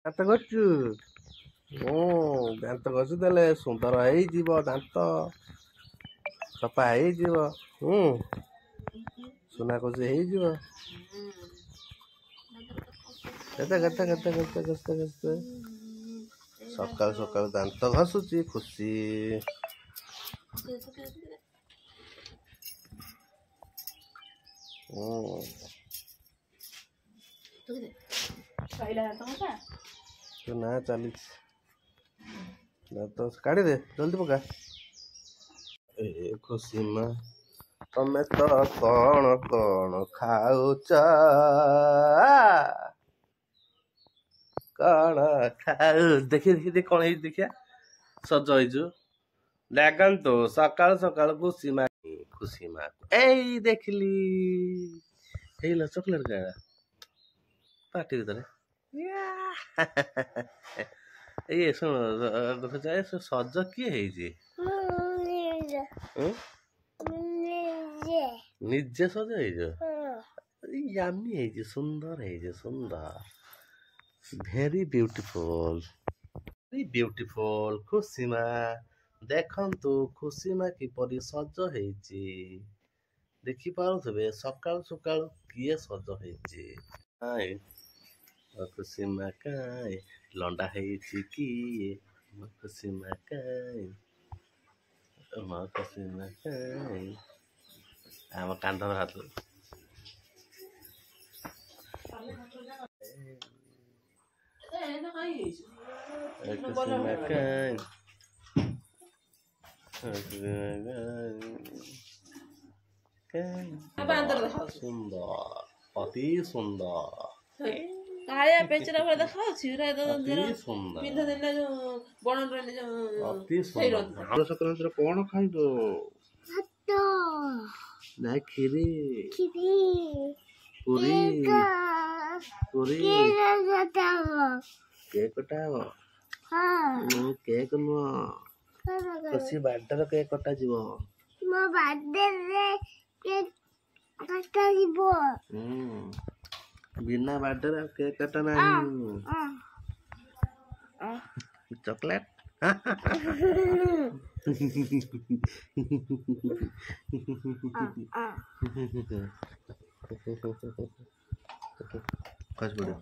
ଦାନ୍ତ ଘଷୁଛୁ? ଦାନ୍ତ ଘଷି ଦେଲେ ସୁନ୍ଦର ହେଇଯିବ, ଦାନ୍ତ ସଫା ହେଇଯିବ। ସୁନା ଘଷି ହେଇଯିବ। କେତେ କେତେ କେତେ କେତେ କେତେ କେତେ ସକାଳୁ ସକାଳୁ ଦାନ୍ତ ଘଷୁଛି ଖୁସି। ନା ଚାଲିଛି। ଦାନ୍ତ କାଢିଦେ, ଜଲ୍ଦି ପକା। ଏ ଖୁସି ମା, ତମେ ତ କଣ କଣ ଖାଉଛ? କଣ ଖାଉ? ଦେଖି ଦେଖି ଦେଖି କଣ ହେଇଛି ଦେଖିଆ। ସଜ ହେଇଛୁ। ଦେଖନ୍ତୁ ସକାଳୁ ସକାଳୁ ଖୁସି ମା, ଖୁସି ମା ଏଇ ଦେଖିଲି ହେଇଲା ଚକୋଲେଟ ଖାଇବା ପାଟି ଭିତରେ। ଏଇ ଶୁଣ, ସଜ କିଏ ହେଇଛି? ନିଜେ ସଜ ହେଇଛ? ୟାମି ହେଇଛି, ସୁନ୍ଦର ହେଇଛି, ସୁନ୍ଦର। Very beautiful, very beautiful. ଖୁସି ମା ଦେଖନ୍ତୁ, ଖୁସି ମା କିପରି ସଜ ହେଇଛି ଦେଖିପାରୁଥିବେ। ସକାଳୁ ସକାଳୁ କିଏ ସଜ ହେଇଛି? ଖୁସି ମା କାଇଁ ଲଣ୍ଡା ହେଇଛି କିଏ? ଖୁସି ମା କାଇଁ, ଖୁସି ମା କାଇଁ ଆମ କାନ୍ଧର ହାତ। ଖୁସି ମା କାଇଁ, ସୁନ୍ଦର, ଅତି ସୁନ୍ଦର। କାଳିଆ ପେଚରା ଭଳିଆ ଦେଖାଉଛି। ଅତି ସୁନ୍ଦର। ସଂକ୍ରାନ୍ତିରେ କଣ ଖାଇବ? ନା କ୍ଷୀରି, ପୁରୀ, ପୁରୀ। କେକ୍ କଟା ହବ? କେକ୍ ନୁହଁ, ଖୁସି ବାର୍ଥଡେରେ କେକ୍ କଟାଯିବ। ମୋ ବାର୍ଥଡେରେ କେକ୍ କଟାଯିବ। ବିନା ବାର୍ଥଡେରେ କେକ୍ କାଟ ନାହିଁ। ଚକଲେଟ ଖସି ପଡିବ।